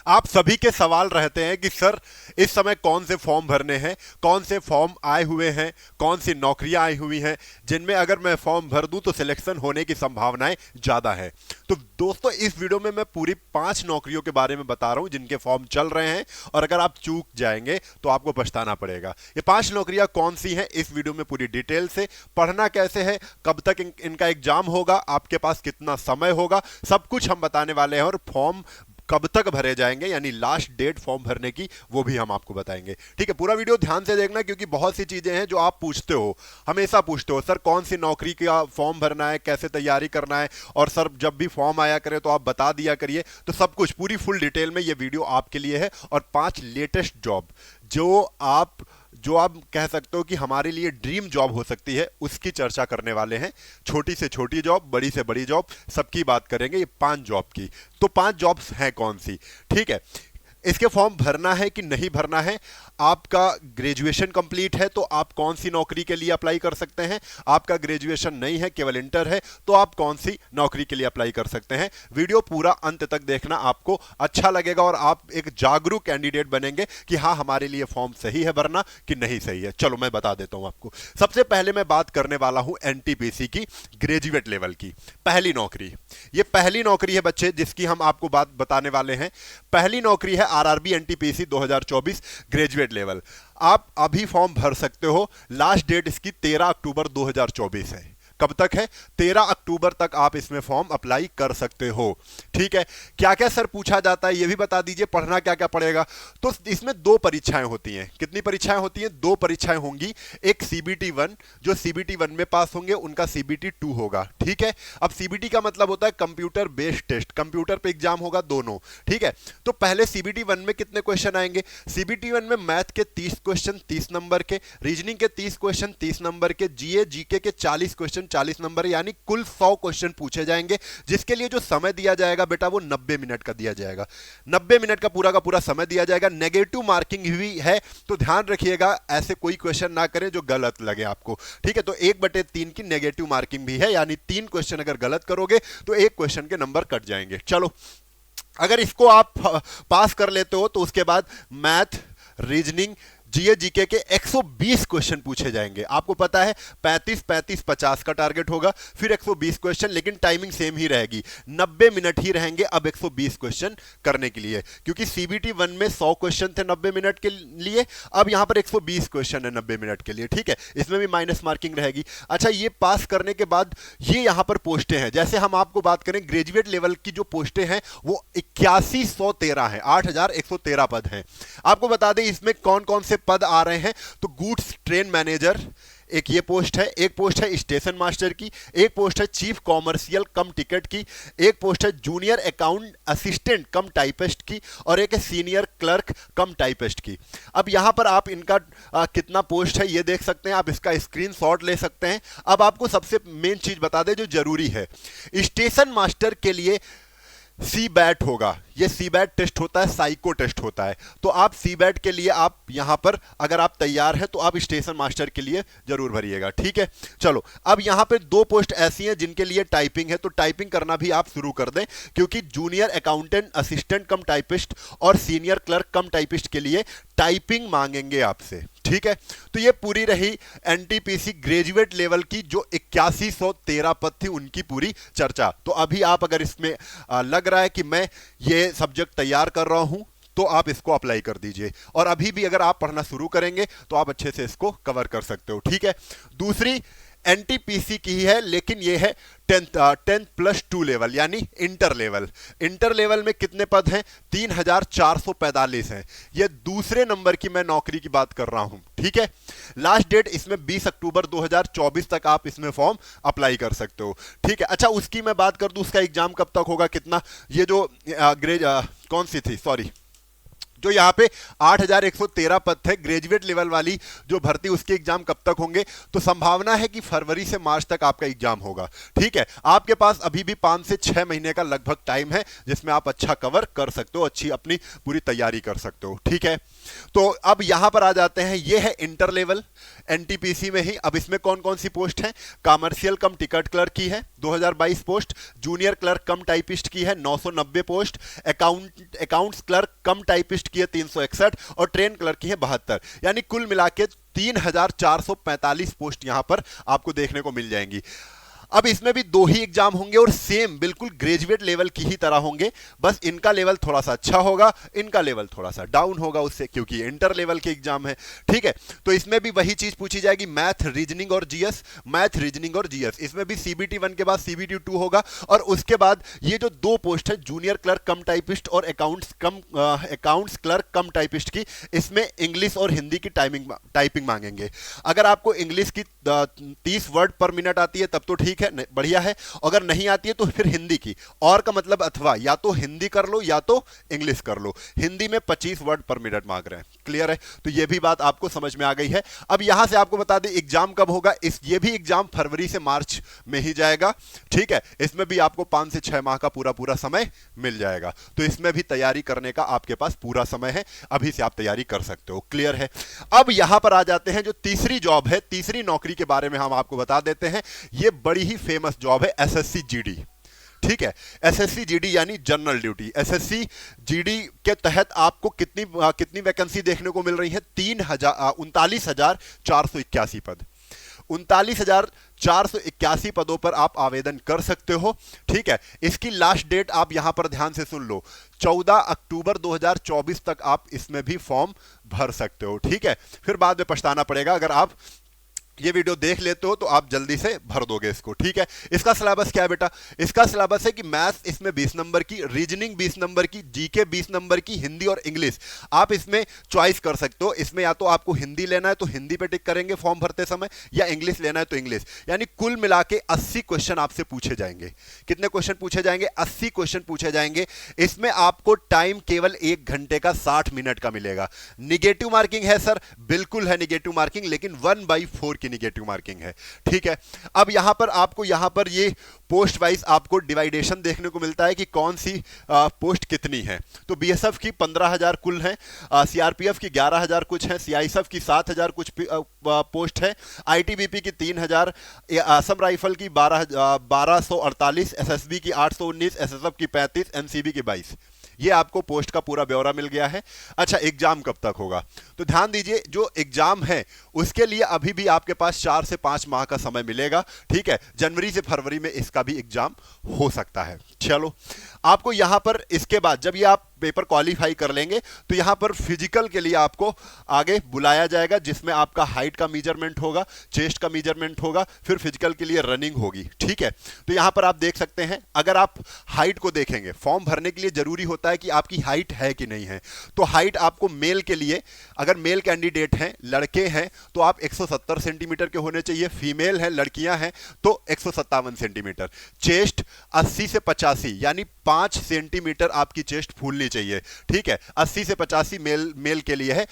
आप सभी के सवाल रहते हैं कि सर इस समय कौन से फॉर्म भरने हैं, कौन से फॉर्म आए हुए हैं, कौन सी नौकरियां आई हुई हैं जिनमें अगर मैं फॉर्म भर दूं तो सिलेक्शन होने की संभावनाएं ज्यादा है। तो दोस्तों इस वीडियो में मैं पूरी 5 नौकरियों के बारे में बता रहा हूं जिनके फॉर्म चल रहे हैं, और अगर आप चूक जाएंगे तो आपको पछताना पड़ेगा। ये 5 नौकरियां कौन सी हैं इस वीडियो में पूरी डिटेल से, पढ़ना कैसे है, कब तक इनका एग्जाम होगा, आपके पास कितना समय होगा, सब कुछ हम बताने वाले हैं। और फॉर्म कब तक भरे जाएंगे यानी लास्ट डेट फॉर्म भरने की वो भी हम आपको बताएंगे। ठीक है, पूरा वीडियो ध्यान से देखना क्योंकि बहुत सी चीजें हैं जो आप पूछते हो, हमेशा पूछते हो, सर कौन सी नौकरी का फॉर्म भरना है, कैसे तैयारी करना है, और सर जब भी फॉर्म आया करे तो आप बता दिया करिए। तो सब कुछ पूरी फुल डिटेल में ये वीडियो आपके लिए है। और 5 लेटेस्ट जॉब जो आप कह सकते हो कि हमारे लिए ड्रीम जॉब हो सकती है उसकी चर्चा करने वाले हैं। छोटी से छोटी जॉब, बड़ी से बड़ी जॉब, सबकी बात करेंगे ये 5 जॉब की। तो 5 जॉब्स हैं कौन सी, ठीक है। इसके फॉर्म भरना है कि नहीं भरना है, आपका ग्रेजुएशन कंप्लीट है तो आप कौन सी नौकरी के लिए अप्लाई कर सकते हैं, आपका ग्रेजुएशन नहीं है केवल इंटर है तो आप कौन सी नौकरी के लिए अप्लाई कर सकते हैं। वीडियो पूरा अंत तक देखना, आपको अच्छा लगेगा और आप एक जागरूक कैंडिडेट बनेंगे कि हाँ हमारे लिए फॉर्म सही है भरना कि नहीं सही है। चलो मैं बता देता हूं आपको। सबसे पहले मैं बात करने वाला हूं एनटीपीसी की ग्रेजुएट लेवल की पहली नौकरी। ये पहली नौकरी है बच्चे जिसकी हम आपको बात बताने वाले हैं। पहली नौकरी है आरआरबी एनटीपीसी 2024 ग्रेजुएट लेवल। आप अभी फॉर्म भर सकते हो, लास्ट डेट इसकी 13 अक्टूबर 2024 है। कब तक है? 13 अक्टूबर तक आप इसमें फॉर्म अप्लाई कर सकते हो। ठीक है, क्या क्या सर पूछा जाता है ये भी बता दीजिए, पढ़ना क्या क्या पड़ेगा। तो इसमें 2 परीक्षाएं होती हैं। कितनी परीक्षाएं होती हैं? 2 परीक्षाएं होंगी। एक सीबीटी 1, जो सीबीटी 1 में पास होंगे उनका सीबीटी 2 होगा। ठीक है, अब सीबीटी का मतलब होता है कंप्यूटर बेस्ड टेस्ट, कंप्यूटर पे एग्जाम होगा दोनों। ठीक है, तो पहले सीबीटी 1 में कितने क्वेश्चन आएंगे? सीबीटी 1 में मैथ के 30 क्वेश्चन 30 नंबर के, रीजनिंग के 30 क्वेश्चन 30 नंबर के, जीए जीके के 40 क्वेश्चन 40 नंबर, यानी कुल 100 क्वेश्चन पूछे जाएंगे, जिसके लिए जो समय दिया जाएगा बेटा वो 90 मिनट का दिया जाएगा। 90 मिनट का पूरा समय दिया जाएगा। नेगेटिव मार्किंग भी है तो ध्यान रखिएगा, ऐसे कोई क्वेश्चन ना करें जो गलत लगे आपको। ठीक है, तो 1/3 की नेगेटिव मार्किंग भी है, यानी 3 क्वेश्चन अगर गलत करोगे तो 1 क्वेश्चन के नंबर कट जाएंगे। चलो, अगर इसको आप पास कर लेते हो तो उसके बाद मैथ, रीजनिंग, जीए जीके के 120 क्वेश्चन पूछे जाएंगे। आपको पता है 35 35 50 का टारगेट होगा, फिर 120 क्वेश्चन, लेकिन टाइमिंग सेम ही रहेगी, 90 मिनट ही रहेंगे अब 120 क्वेश्चन करने के लिए, क्योंकि सीबीटी 1 में 100 क्वेश्चन थे 90 मिनट के लिए, अब यहां पर 120 क्वेश्चन है 90 मिनट के लिए। ठीक है, इसमें भी माइनस मार्किंग रहेगी। अच्छा, ये पास करने के बाद ये यहां पर पोस्टें हैं। जैसे हम आपको बात करें ग्रेजुएट लेवल की जो पोस्टें हैं वो 8113 है, 8113 पद हैं। आपको बता दें इसमें कौन कौन से पद आ रहे हैं। तो गुड्स ट्रेन मैनेजर एक ये पोस्ट है, एक पोस्ट है स्टेशन मास्टर की, एक पोस्ट है चीफ कॉमर्शियल कम टिकट की, एक पोस्ट है जूनियर अकाउंट असिस्टेंट कम टाइपिस्ट की, और एक है सीनियर क्लर्क कम टाइपिस्ट की। अब यहां पर आप इनका कितना पोस्ट है ये देख सकते हैं, आप इसका स्क्रीनशॉट ले सकते हैं। अब आपको सबसे मेन चीज बता दें जो जरूरी है, स्टेशन मास्टर के लिए सी बैट होगा। ये सी बैट टेस्ट होता है, साइको टेस्ट होता है। तो आप सी बैट के लिए आप यहां पर अगर आप तैयार हैं तो आप स्टेशन मास्टर के लिए जरूर भरिएगा। ठीक है, चलो, अब यहां पे 2 पोस्ट ऐसी हैं जिनके लिए टाइपिंग है, तो टाइपिंग करना भी आप शुरू कर दें, क्योंकि जूनियर अकाउंटेंट असिस्टेंट कम टाइपिस्ट और सीनियर क्लर्क कम टाइपिस्ट के लिए टाइपिंग मांगेंगे आपसे। ठीक है, तो ये पूरी रही एनटीपीसी ग्रेजुएट लेवल की जो 8113 पद थी उनकी पूरी चर्चा। तो अभी आप अगर इसमें लग रहा है कि मैं ये सब्जेक्ट तैयार कर रहा हूं तो आप इसको अप्लाई कर दीजिए, और अभी भी अगर आप पढ़ना शुरू करेंगे तो आप अच्छे से इसको कवर कर सकते हो। ठीक है, दूसरी एनटीपीसी की ही है, लेकिन ये है 10+2 लेवल यानी इंटर लेवल। इंटर लेवल में कितने पद हैं? 3445 हैं। ये दूसरे नंबर की मैं नौकरी की बात कर रहा हूं। ठीक है, लास्ट डेट इसमें 20 अक्टूबर 2024 तक आप इसमें फॉर्म अप्लाई कर सकते हो। ठीक है, अच्छा उसकी मैं बात कर दूं, उसका एग्जाम कब तक होगा, कितना, ये जो कौन सी थी, सॉरी, जो यहाँ पे 8,113 पद थे ग्रेजुएट लेवल वाली जो भर्ती, उसके एग्जाम कब तक होंगे? तो संभावना है कि फरवरी से मार्च तक आपका एग्जाम होगा। ठीक है, आपके पास अभी भी 5 से 6 महीने का लगभग टाइम है जिसमें आप अच्छा कवर कर सकते हो, अच्छी अपनी पूरी तैयारी कर सकते हो। ठीक है, तो अब यहां पर आ जाते हैं, ये है इंटर लेवल एनटीपीसी में ही। अब इसमें कौन कौन सी पोस्ट है? कमर्शियल कम टिकट क्लर्क की है 2022 पोस्ट, जूनियर क्लर्क कम टाइपिस्ट की है 990 पोस्ट, अकाउंट्स क्लर्क कम टाइपिस्ट की है 361 और ट्रेन क्लर्क की है 72। यानी कुल मिला के 3,445 पोस्ट यहां पर आपको देखने को मिल जाएंगी। अब इसमें भी 2 ही एग्जाम होंगे और सेम बिल्कुल ग्रेजुएट लेवल की ही तरह होंगे, बस इनका लेवल थोड़ा सा अच्छा होगा, इनका लेवल थोड़ा सा डाउन होगा उससे, क्योंकि इंटर लेवल के एग्जाम है। ठीक है, तो इसमें भी वही चीज पूछी जाएगी, मैथ रीजनिंग और जीएस, मैथ रीजनिंग और जीएस। इसमें भी सीबीटी 1 के बाद सीबीटी 2 होगा और उसके बाद ये जो 2 पोस्ट है जूनियर क्लर्क कम टाइपिस्ट और अकाउंट्स क्लर्क कम टाइपिस्ट की, इसमें इंग्लिश और हिंदी की टाइपिंग मांगेंगे। अगर आपको इंग्लिश की 30 वर्ड पर मिनट आती है तब तो ठीक है, बढ़िया है, अगर नहीं आती है तो फिर हिंदी की, और का मतलब अथवा, या तो हिंदी कर लो या तो इंग्लिश कर लो। हिंदी में 25 वर्ड पर मिनट मांग रहे हैं। क्लियर है, तो ये भी बात आपको समझ में आ गई है। अब यहां से आपको बता दें एग्जाम कब होगा, ये भी एग्जाम फरवरी से मार्च में ही जाएगा। ठीक है, इसमें भी आपको 5 से 6 माह का पूरा समय मिल जाएगा, तो इसमें भी तैयारी करने का आपके पास पूरा समय है, अभी से आप तैयारी कर सकते हो। क्लियर है, अब यहां पर आ जाते हैं जो तीसरी जॉब है, तीसरी नौकरी के बारे में हम आपको बता देते हैं। ये बड़ी ही फेमस जॉब है एसएससी जीडी। ठीक है, एसएससी जीडी यानी जनरल ड्यूटी। एसएससी जीडी के तहत आपको कितनी वैकेंसी देखने को मिल रही है? 39,481 पद, 39,481 पदों पर आप आवेदन कर सकते हो। ठीक है, इसकी लास्ट डेट आप यहां पर ध्यान से सुन लो, 14 अक्टूबर 2024 तक आप इसमें भी फॉर्म भर सकते हो। ठीक है, फिर बाद में पछताना पड़ेगा, अगर आप ये वीडियो देख लेते हो तो आप जल्दी से भर दोगे इसको। ठीक है, इसका सिलेबस क्या है बेटा? इसका सिलेबस है कि मैथ्स इसमें 20 नंबर की, रीजनिंग 20 नंबर की, जीके 20 नंबर की, हिंदी और इंग्लिश आप इसमें चॉइस कर सकते हो। इसमें या तो आपको हिंदी लेना है तो हिंदी पे टिक करेंगे फॉर्म भरते समय, या इंग्लिश लेना है तो इंग्लिश। यानी कुल मिला के 80 क्वेश्चन आपसे पूछे जाएंगे। कितने क्वेश्चन पूछे जाएंगे? 80 क्वेश्चन पूछे जाएंगे। इसमें आपको टाइम केवल 1 घंटे का 60 मिनट का मिलेगा। निगेटिव मार्किंग है सर, बिल्कुल है निगेटिव मार्किंग, लेकिन 1/4 निगेटिव मार्किंग है। ठीक है, अब यहां पर ये पोस्ट वाइज आपको डिवाइडेशन देखने को मिलता है कि कौन सी पोस्ट कितनी है। तो बीएसएफ की 15,000 कुल है, सीआरपीएफ की 11,000 कुछ है, सीआईएसएफ की 7,000 कुछ पोस्ट है, आईटीबीपी की 3,000, असम राइफल की 1248, एसएसबी की 819, एसएसएफ की 35, एनसीबी की 22। ये आपको पोस्ट का पूरा ब्यौरा मिल गया है। अच्छा, एग्जाम कब तक होगा? तो ध्यान दीजिए, जो एग्जाम है उसके लिए अभी भी आपके पास 4 से 5 माह का समय मिलेगा। ठीक है, जनवरी से फरवरी में इसका भी एग्जाम हो सकता है। चलो, आपको यहां पर इसके बाद जब ये आप पेपर क्वालिफाई कर लेंगे तो यहां पर फिजिकल के लिए आपको आगे बुलाया जाएगा, जिसमें आपका हाइट का मेजरमेंट होगा, चेस्ट का मेजरमेंट होगा, फिर फिजिकल के लिए रनिंग होगी। ठीक है, तो यहां पर आप देख सकते हैं, अगर आप हाइट को देखेंगे, फॉर्म भरने के लिए जरूरी होता है कि आपकी हाइट है कि नहीं है। तो हाइट आपको मेल के लिए, अगर मेल कैंडिडेट हैं, लड़के हैं, तो आप 170 सेंटीमीटर के होने चाहिए, फीमेल हैं, लड़कियां हैं तो 157 सेंटीमीटर। चेस्ट 80 से 85 यानी 5 सेंटीमीटर आपकी चेस्ट फूलनी चाहिए। ठीक है, 80 से 85 मेल के लिए है,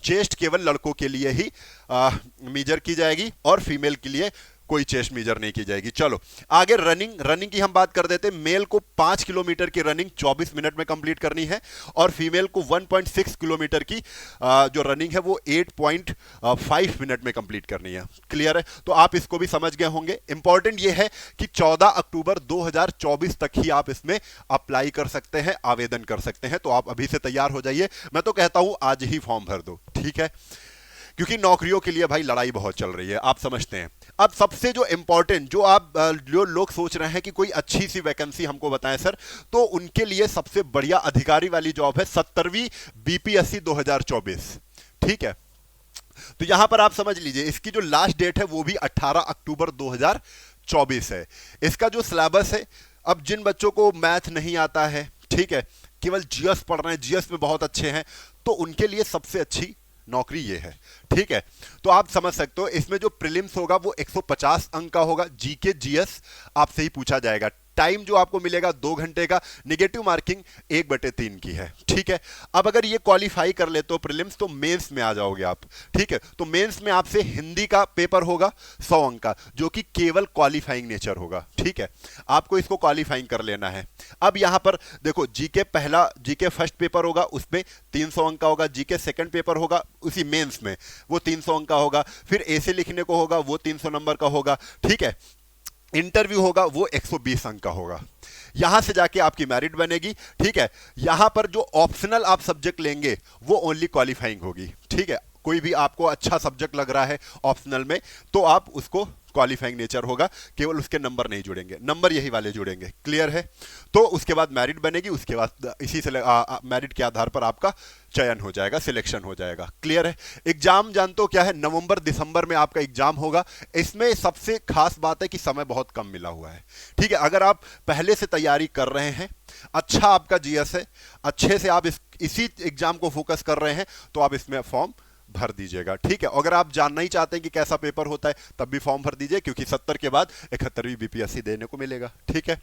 चेस्ट केवल लड़कों के लिए ही मेजर की जाएगी और फीमेल के लिए कोई चेस्ट मेजर नहीं की जाएगी। चलो आगे, रनिंग की हम बात कर देते हैं। मेल को 5 किलोमीटर की रनिंग 24 मिनट में कंप्लीट करनी है और फीमेल को 1.6 किलोमीटर की जो रनिंग है वो 8.5 मिनट में कंप्लीट करनी है। क्लियर है, तो आप इसको भी समझ गए होंगे। इंपॉर्टेंट ये है कि 14 अक्टूबर 2024 तक ही आप इसमें अप्लाई कर सकते हैं, आवेदन कर सकते हैं। तो आप अभी से तैयार हो जाइए, मैं तो कहता हूं आज ही फॉर्म भर दो। ठीक है, क्योंकि नौकरियों के लिए भाई लड़ाई बहुत चल रही है, आप समझते हैं। अब सबसे जो इंपॉर्टेंट, जो लोग सोच रहे हैं कि कोई अच्छी सी वैकेंसी हमको बताएं सर, तो उनके लिए सबसे बढ़िया अधिकारी वाली जॉब है 70वीं बीपीएससी 2024। ठीक है, तो यहां पर आप समझ लीजिए, इसकी जो लास्ट डेट है वो भी 18 अक्टूबर 2024 है। इसका जो सिलेबस है, अब जिन बच्चों को मैथ नहीं आता है, ठीक है, केवल जीएस पढ़ रहे हैं, जीएस में बहुत अच्छे हैं, तो उनके लिए सबसे अच्छी नौकरी ये है। ठीक है, तो आप समझ सकते हो, इसमें जो प्रीलिम्स होगा वो 150 अंक का होगा, जीके जीएस आपसे ही पूछा जाएगा। टाइम जो आपको मिलेगा 2 घंटे का, निगेटिव मार्किंग 1/3 की है। ठीक है, अब अगर ये क्वालिफाई कर ले तो प्रीलिम्स, तो मेंस में आ जाओगे आप। ठीक है, तो मेंस में आपसे हिंदी का पेपर होगा 100 अंक का, जो कि केवल क्वालिफाइंग नेचर होगा। ठीक है, आपको इसको क्वालिफाइंग कर लेना है। अब यहां पर देखो, जीके फर्स्ट पेपर होगा, उसमें 300 अंक का होगा। जीके सेकंड पेपर होगा उसी मेंस में, वो 300 अंक का होगा। फिर ऐसे लिखने को होगा, वो 300 नंबर का होगा। ठीक है, इंटरव्यू होगा, वो 120 अंक का होगा। यहां से जाके आपकी मेरिट बनेगी। ठीक है, यहां पर जो ऑप्शनल आप सब्जेक्ट लेंगे वो ओनली क्वालिफाइंग होगी। ठीक है, कोई भी आपको अच्छा सब्जेक्ट लग रहा है ऑप्शनल में, तो आप उसको क्वालिफाइंग नेचर होगा, केवल उसके नंबर नहीं जुड़ेंगे, नंबर यही वाले जुड़ेंगे। क्लियर है? तो उसके बाद मेरिट बनेगी, उसके बाद इसी से मेरिट के आधार पर आपका चयन हो जाएगा, सिलेक्शन हो जाएगा। क्लियर है? एग्जाम जानते हो क्या है, नवंबर दिसंबर में आपका एग्जाम होगा। इसमें सबसे खास बात है कि समय बहुत कम मिला हुआ है। ठीक है, अगर आप पहले से तैयारी कर रहे हैं, अच्छा आपका जीएस है, अच्छे से आप इसी एग्जाम को फोकस कर रहे हैं, तो आप इसमें फॉर्म भर दीजिएगा। ठीक है, अगर आप जानना ही चाहते हैं कि कैसा पेपर होता है, तब भी फॉर्म भर दीजिए, क्योंकि 70 के बाद 71वीं बीपीएससी देने को मिलेगा। ठीक है,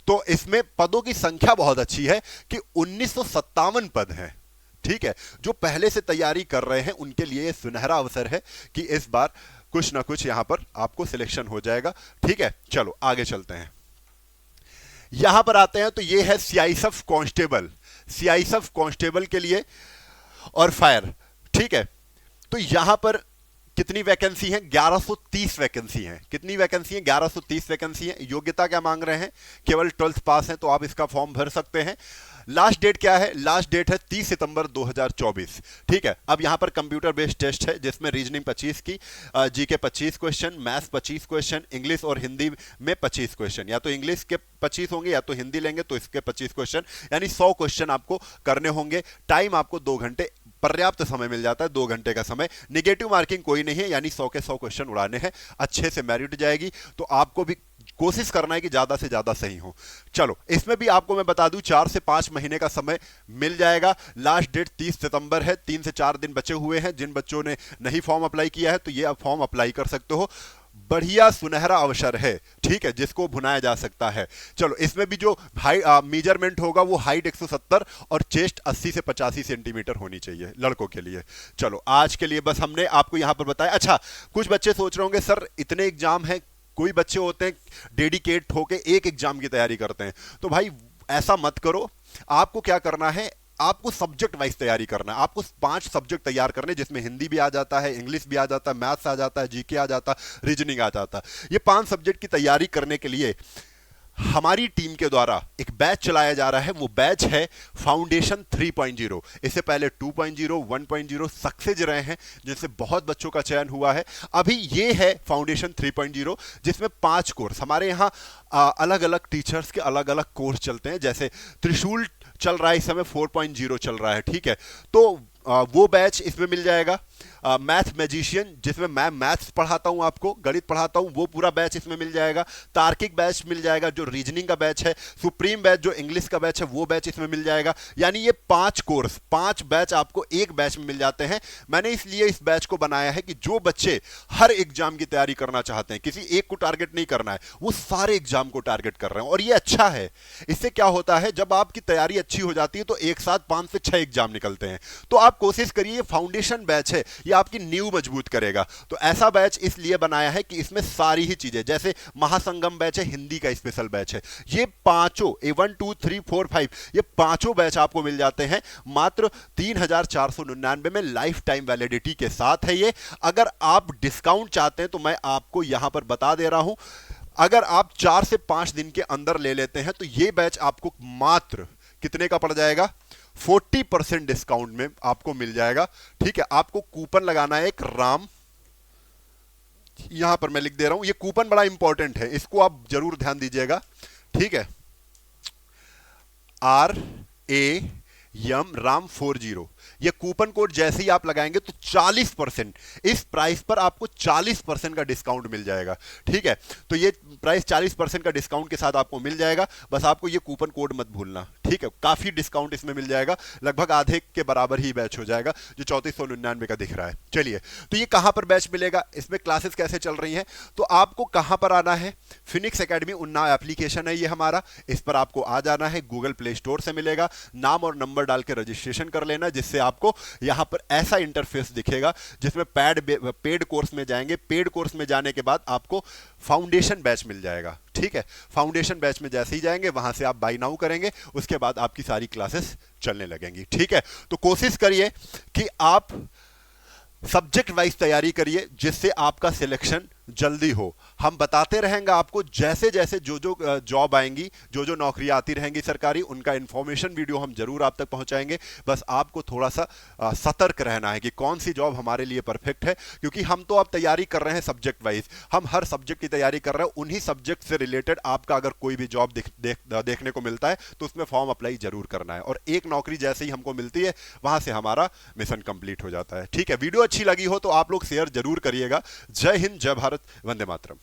तो इसमें पदों की संख्या बहुत अच्छी है कि 1957 पद हैं। ठीक है, जो पहले से तैयारी कर रहे हैं उनके लिए यह सुनहरा अवसर है कि इस बार कुछ ना कुछ यहां पर आपको सिलेक्शन हो जाएगा। ठीक है, चलो आगे चलते हैं। यहां पर आते हैं तो ये है सीआईएसएफ कांस्टेबल, सीआईएसएफ कांस्टेबल के लिए और फायर। ठीक है, तो यहां पर कितनी वैकेंसी है? 1130 वैकेंसी है। कितनी वैकेंसी है? 1130 वैकेंसी है। योग्यता क्या मांग रहे हैं? केवल 12th पास है तो आप इसका फॉर्म भर सकते हैं। लास्ट डेट क्या है? लास्ट डेट है 30 सितंबर 2024। ठीक है, अब यहां पर कंप्यूटर बेस्ड टेस्ट है, जिसमें रीजनिंग 25 की, GK 25 question, maths 25 question, English और हिंदी में 25 क्वेश्चन। या तो इंग्लिश के 25 होंगे या तो हिंदी लेंगे तो इसके 25 क्वेश्चन, यानी 100 क्वेश्चन आपको करने होंगे। टाइम आपको 2 घंटे, पर्याप्त समय मिल जाता है, 2 घंटे का समय। निगेटिव मार्किंग कोई नहीं है, यानी 100 के 100 क्वेश्चन उड़ाने हैं। अच्छे से मेरिट जाएगी, तो आपको भी कोशिश करना है कि ज्यादा से ज्यादा सही हो। चलो, इसमें भी आपको मैं बता दूं 4 से 5 महीने का समय मिल जाएगा। लास्ट डेट 30 सितंबर है, 3 से 4 दिन बचे हुए हैं। जिन बच्चों ने नहीं फॉर्म अप्लाई किया है तो ये अब फॉर्म अप्लाई कर सकते हो। बढ़िया सुनहरा अवसर है। ठीक है, जिसको भुनाया जा सकता है। चलो, इसमें भी जो मेजरमेंट होगा वो हाइट 170 और चेस्ट 80 से 85 सेंटीमीटर होनी चाहिए लड़कों के लिए। चलो, आज के लिए बस हमने आपको यहां पर बताया। अच्छा, कुछ बच्चे सोच रहे होंगे सर इतने एग्जाम है, कोई बच्चे होते हैं डेडिकेट होके एक एग्जाम की तैयारी करते हैं, तो भाई ऐसा मत करो। आपको क्या करना है, आपको सब्जेक्ट वाइज तैयारी करना है। आपको 5 सब्जेक्ट तैयार करने, जिसमें हिंदी भी आ जाता है, इंग्लिश भी आ जाता है, मैथ्स आ जाता है, जीके आ जाता है, रीजनिंग आ जाता है। ये 5 सब्जेक्ट की तैयारी करने के लिए हमारी टीम के द्वारा एक बैच चलाया जा रहा है। वो बैच है फाउंडेशन 3.0। इससे पहले 2.0, 1.0 सक्सेस रहे हैं, जिनसे बहुत बच्चों का चयन हुआ है। अभी ये है फाउंडेशन 3.0, जिसमें 5 कोर्स हमारे यहाँ अलग अलग टीचर्स के अलग अलग कोर्स चलते हैं। जैसे त्रिशूल चल रहा है इस समय, 4.0 चल रहा है। ठीक है, तो वो बैच इसमें मिल जाएगा। मैथ मैजिशियन, जिसमें मैं मैथ्स पढ़ाता हूं, आपको गणित पढ़ाता हूं, वो पूरा बैच इसमें मिल जाएगा। तार्किक बैच मिल जाएगा, जो रीजनिंग का बैच है। सुप्रीम बैच, जो इंग्लिश का बैच है, वो बैच इसमें मिल जाएगा। यानी ये 5 कोर्स, 5 बैच आपको एक बैच में मिल जाते हैं। मैंने इसलिए इस बैच को बनाया है कि जो बच्चे हर एग्जाम की तैयारी करना चाहते हैं, किसी एक को टारगेट नहीं करना है, वो सारे एग्जाम को टारगेट कर रहे हैं। और ये अच्छा है। इससे क्या होता है, जब आपकी तैयारी अच्छी हो जाती है तो एक साथ 5 से 6 एग्जाम निकलते हैं। तो आप कोशिश करिए, फाउंडेशन बैच है, ये आपकी नींव मजबूत करेगा। तो ऐसा बैच इसलिए बनाया है कि इसमें सारी ही चीजें, जैसे महासंगम बैच है, हिंदी का स्पेशल बैच है, ये पांचों A1 2 3 4 5 ये पांचों बैच आपको मिल जाते हैं मात्र 3499 में, लाइफ टाइम वैलिडिटी के साथ है ये। अगर आप डिस्काउंट चाहते हैं तो मैं आपको यहां पर बता दे रहा हूं, अगर आप 4 से 5 दिन के अंदर ले लेते हैं तो ये बैच आपको मात्र कितने का पड़ जाएगा? 40% डिस्काउंट में आपको मिल जाएगा। ठीक है, आपको कूपन लगाना है एक राम, यहां पर मैं लिख दे रहा हूं, ये कूपन बड़ा इंपॉर्टेंट है, इसको आप जरूर ध्यान दीजिएगा। ठीक है, यम राम 40, ये कूपन कोड जैसे ही आप लगाएंगे तो 40%, इस प्राइस पर आपको 40% का डिस्काउंट मिल जाएगा। ठीक है, तो ये प्राइस 40% का डिस्काउंट के साथ आपको मिल जाएगा, बस आपको ये कूपन कोड मत भूलना। ठीक है, काफी डिस्काउंट इसमें मिल जाएगा, लगभग आधे के बराबर ही बैच हो जाएगा जो 3499 का दिख रहा है। चलिए, तो ये कहां पर बैच मिलेगा, इसमें क्लासेस कैसे चल रही हैं, तो आपको कहां पर आना है, फिनिक्स एकेडमी उन्नाव एप्लीकेशन है ये हमारा, इस पर आपको आ जाना है, गूगल प्ले स्टोर से मिलेगा, नाम और नंबर डाल के रजिस्ट्रेशन कर लेना, जिससे आपको यहां पर ऐसा इंटरफेस दिखेगा जिसमें पेड कोर्स में जाएंगे, पेड कोर्स में जाने के बाद आपको फाउंडेशन बैच मिल जाएगा। ठीक है, फाउंडेशन बैच में जैसे ही जाएंगे वहां से आप बाय नाउ करेंगे, उसके बाद आपकी सारी क्लासेस चलने लगेंगी। ठीक है, तो कोशिश करिए कि आप सब्जेक्ट वाइज तैयारी करिए, जिससे आपका सिलेक्शन जल्दी हो। हम बताते रहेंगे आपको जैसे जैसे जो जॉब आएंगी, जो नौकरियां आती रहेंगी सरकारी, उनका इंफॉर्मेशन वीडियो हम जरूर आप तक पहुंचाएंगे। बस आपको थोड़ा सा सतर्क रहना है कि कौन सी जॉब हमारे लिए परफेक्ट है, क्योंकि हम तो अब तैयारी कर रहे हैं सब्जेक्ट वाइज, हम हर सब्जेक्ट की तैयारी कर रहे हैं, उन्हीं सब्जेक्ट से रिलेटेड आपका अगर कोई भी जॉब देखने को मिलता है तो उसमें फॉर्म अप्लाई जरूर करना है, और एक नौकरी जैसे ही हमको मिलती है वहां से हमारा मिशन कंप्लीट हो जाता है। ठीक है, वीडियो अच्छी लगी हो तो आप लोग शेयर जरूर करिएगा। जय हिंद, जय भारत, वंदे मातरम।